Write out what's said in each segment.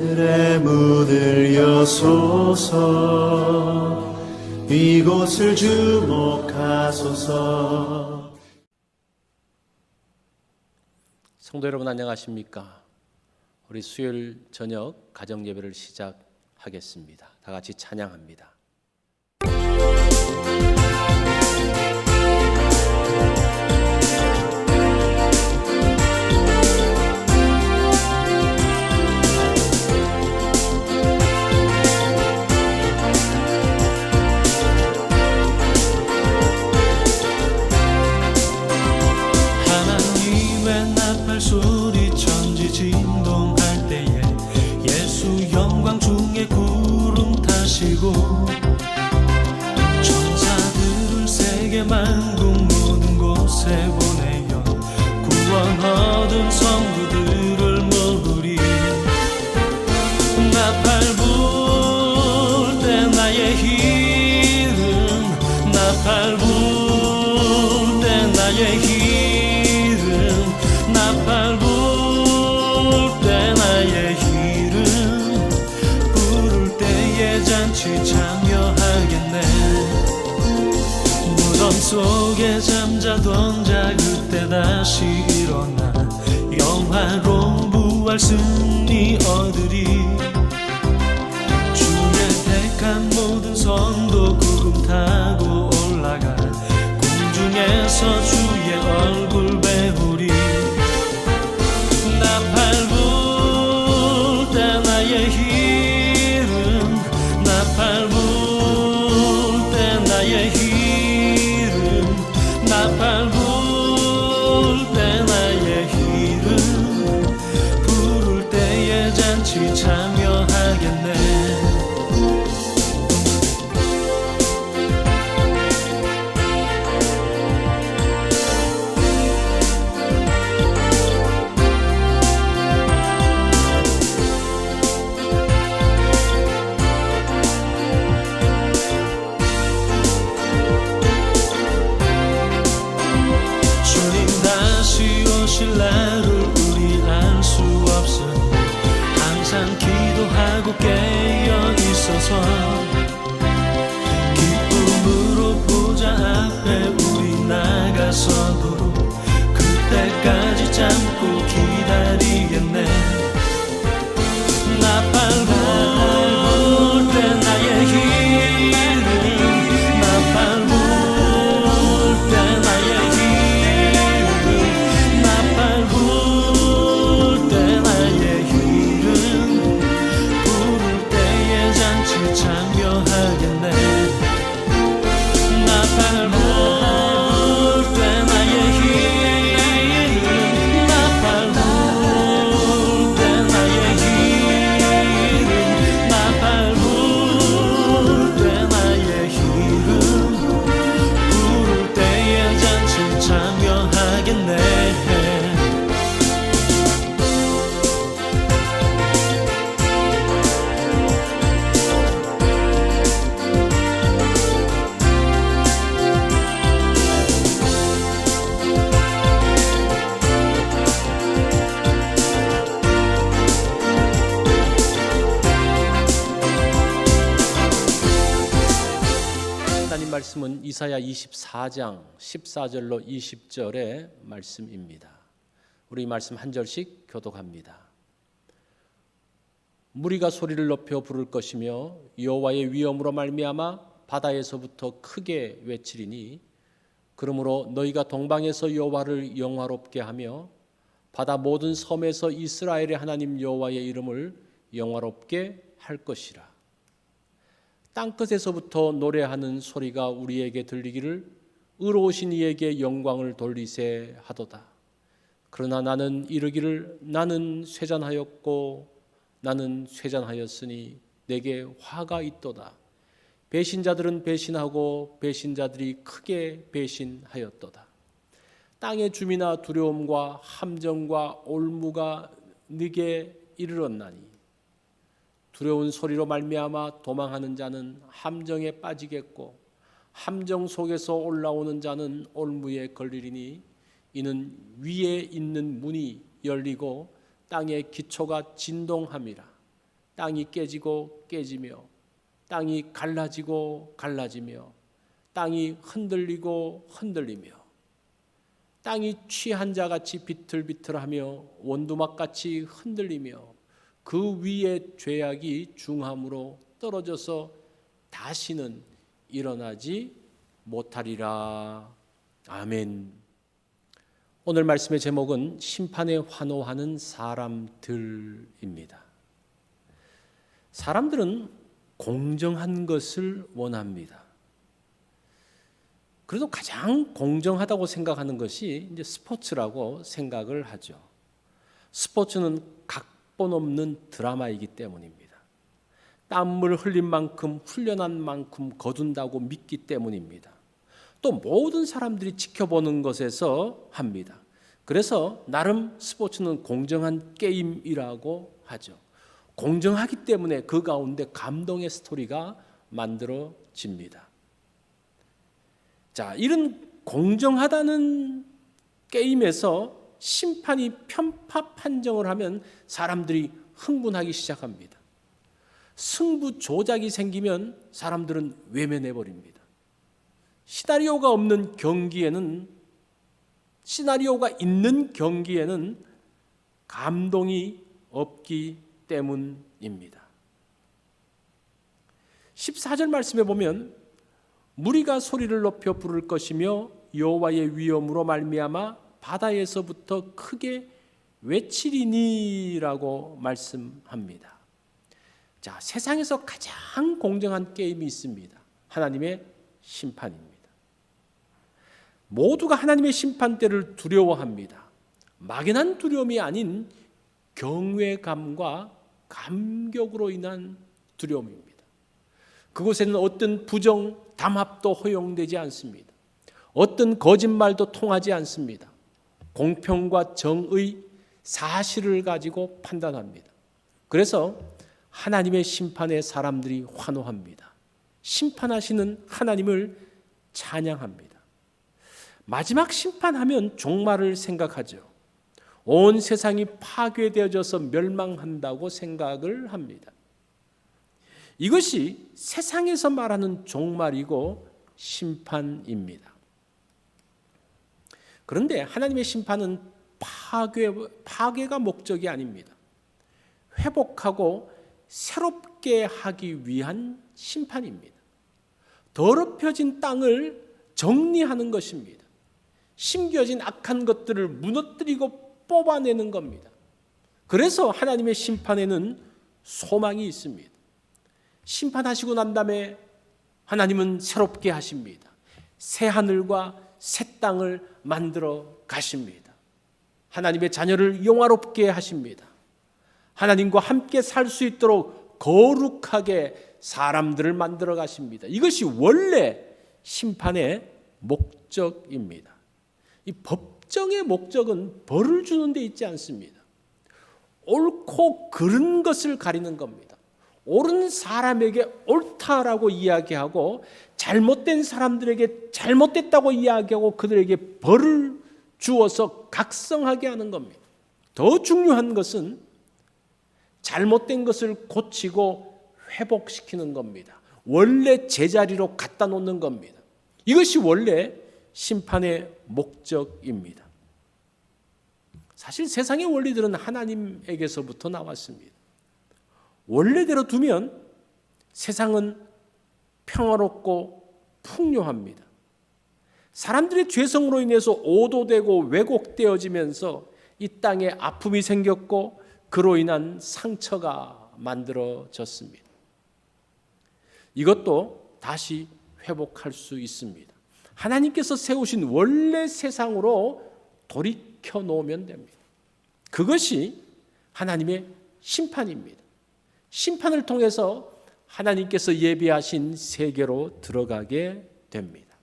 하늘의 문을 여소서 이곳을 주목하소서. 성도 여러분 안녕하십니까? 우리 수요일 저녁 가정 예배를 시작하겠습니다. 다 같이 찬양합니다. 소리 천지 진동할 때에 예수 영광 중에 구름 타시고 천사들을 세계 만국 모든 곳에 보내어 구원 얻은 성도들을 모으리. 나팔 불 때 나의 힘은 나팔 불 때 나의 힘 나팔 불 때 나의 이름 부를 때에 잔치 참여하겠네. 무덤 속에 잠자던 자 그때 다시 일어나 영화로운 부활 승리 얻으리. 주의 택한 모든 성도 구름 타고 올라가 공중에서 주의 얼굴 배우리. 나팔 불 때 나의 이름 나팔 불 때 나의 이름 나팔 불 때 나의 이름 부를 때에 잔치 참여하겠네. 날을 우리 알 수 없으니 항상 기도하고 깨어 있어서 기쁨으로 보좌 앞에 우리 나가서도록 그때까지 참고 기다리겠네. 나팔 불 때 나의 이름 나팔 불 때 나의 나팔 불 때 나의 이름 부를 때에 잔치 참여하겠네. 나팔 불 때 나의 이름 나팔 불 때 나의 이름 나팔 불 때 나의 이름 부를 때에 잔치 참여하겠네. 하나님 말씀은 이사야 24장 14절로 20절의 말씀입니다. 우리 말씀 한 절씩 교독합니다. 무리가 소리를 높여 부를 것이며 여호와의 위엄으로 말미암아 바다에서부터 크게 외치리니 그러므로 너희가 동방에서 여호와를 영화롭게 하며 바다 모든 섬에서 이스라엘의 하나님 여호와의 이름을 영화롭게 할 것이라. 땅끝에서부터 노래하는 소리가 우리에게 들리기를 의로우신 이에게 영광을 돌리세 하도다. 그러나 나는 이르기를 나는 쇠잔하였고 나는 쇠잔하였으니 내게 화가 있도다. 배신자들은 배신하고 배신자들이 크게 배신하였도다. 땅의 주민아 두려움과 함정과 올무가 네게 이르렀나니 두려운 소리로 말미암아 도망하는 자는 함정에 빠지겠고 함정 속에서 올라오는 자는 올무에 걸리리니 이는 위에 있는 문이 열리고 땅의 기초가 진동함이라. 땅이 깨지고 깨지며 땅이 갈라지고 갈라지며 땅이 흔들리고 흔들리며 땅이 취한 자같이 비틀비틀하며 원두막같이 흔들리며 그 위에 죄악이 중함으로 떨어져서 다시는 일어나지 못하리라. 아멘. 오늘 말씀의 제목은 심판에 환호하는 사람들입니다. 사람들은 공정한 것을 원합니다. 그래도 가장 공정하다고 생각하는 것이 이제 스포츠라고 생각을 하죠. 스포츠는 각본 없는 드라마이기 때문입니다. 땀을 흘린 만큼 훈련한 만큼 거둔다고 믿기 때문입니다. 또 모든 사람들이 지켜보는 것에서 합니다. 그래서 나름 스포츠는 공정한 게임이라고 하죠. 공정하기 때문에 그 가운데 감동의 스토리가 만들어집니다. 자, 이런 공정하다는 게임에서 심판이 편파 판정을 하면 사람들이 흥분하기 시작합니다. 승부 조작이 생기면 사람들은 외면해 버립니다. 시나리오가 없는 경기에는, 시나리오가 있는 경기에는 감동이 없기 때문입니다. 14절 말씀에 보면 무리가 소리를 높여 부를 것이며 여호와의 위엄으로 말미암아 바다에서부터 크게 외치리니라고 말씀합니다. 자, 세상에서 가장 공정한 게임이 있습니다. 하나님의 심판입니다. 모두가 하나님의 심판대를 두려워합니다. 막연한 두려움이 아닌 경외감과 감격으로 인한 두려움입니다. 그곳에는 어떤 부정, 담합도 허용되지 않습니다. 어떤 거짓말도 통하지 않습니다. 공평과 정의, 사실을 가지고 판단합니다. 그래서 하나님의 심판에 사람들이 환호합니다. 심판하시는 하나님을 찬양합니다. 마지막 심판하면 종말을 생각하죠. 온 세상이 파괴되어져서 멸망한다고 생각을 합니다. 이것이 세상에서 말하는 종말이고 심판입니다. 그런데 하나님의 심판은 파괴가 목적이 아닙니다. 회복하고 새롭게 하기 위한 심판입니다. 더럽혀진 땅을 정리하는 것입니다. 심겨진 악한 것들을 무너뜨리고 뽑아내는 겁니다. 그래서 하나님의 심판에는 소망이 있습니다. 심판하시고 난 다음에 하나님은 새롭게 하십니다. 새 하늘과 새 땅을 만들어 가십니다. 하나님의 자녀를 영화롭게 하십니다. 하나님과 함께 살 수 있도록 거룩하게 사람들을 만들어 가십니다. 이것이 원래 심판의 목적입니다. 이 법정의 목적은 벌을 주는 데 있지 않습니다. 옳고 그른 것을 가리는 겁니다. 옳은 사람에게 옳다라고 이야기하고 잘못된 사람들에게 잘못됐다고 이야기하고 그들에게 벌을 주어서 각성하게 하는 겁니다. 더 중요한 것은 잘못된 것을 고치고 회복시키는 겁니다. 원래 제자리로 갖다 놓는 겁니다. 이것이 원래 심판의 목적입니다. 사실 세상의 원리들은 하나님에게서부터 나왔습니다. 원래대로 두면 세상은 평화롭고 풍요합니다. 사람들의 죄성으로 인해서 오도되고 왜곡되어지면서 이 땅에 아픔이 생겼고 그로 인한 상처가 만들어졌습니다. 이것도 다시 회복할 수 있습니다. 하나님께서 세우신 원래 세상으로 돌이켜 놓으면 됩니다. 그것이 하나님의 심판입니다. 심판을 통해서 하나님께서 예비하신 세계로 들어가게 됩니다.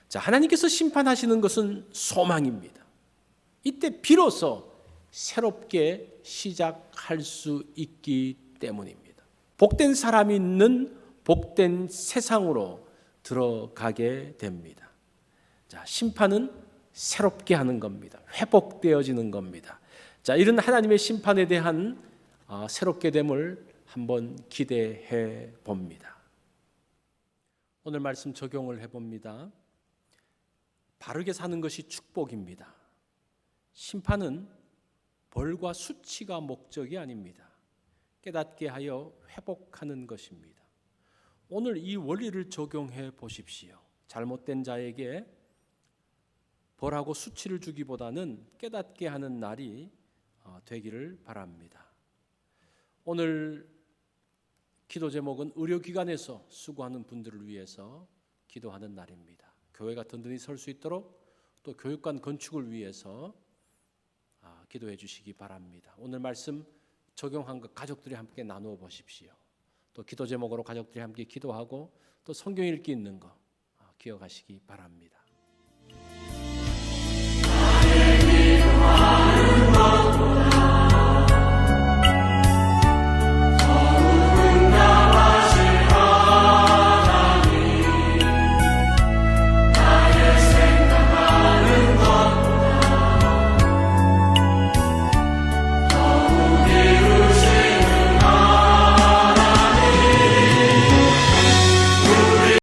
자, 하나님께서 심판하시는 것은 소망입니다. 이때 비로소 새롭게 시작할 수 있기 때문입니다. 복된 사람이 있는 복된 세상으로 들어가게 됩니다. 자, 심판은 새롭게 하는 겁니다. 회복되어지는 겁니다. 자, 이런 하나님의 심판에 대한 새롭게 됨을 한번 기대해 봅니다. 오늘 말씀 적용을 해봅니다. 바르게 사는 것이 축복입니다. 심판은 벌과 수치가 목적이 아닙니다. 깨닫게 하여 회복하는 것입니다. 오늘 이 원리를 적용해 보십시오. 잘못된 자에게 벌하고 수치를 주기보다는 깨닫게 하는 날이 되기를 바랍니다. 오늘 기도 제목은 의료기관에서 수고하는 분들을 위해서 기도하는 날입니다. 교회가 든든히 설 수 있도록 또 교육관 건축을 위해서 기도해 주시기 바랍니다. 오늘 말씀 적용한 것 가족들이 함께 나누어 보십시오. 또 기도 제목으로 가족들이 함께 기도하고 또 성경 읽기 있는 거 기억하시기 바랍니다.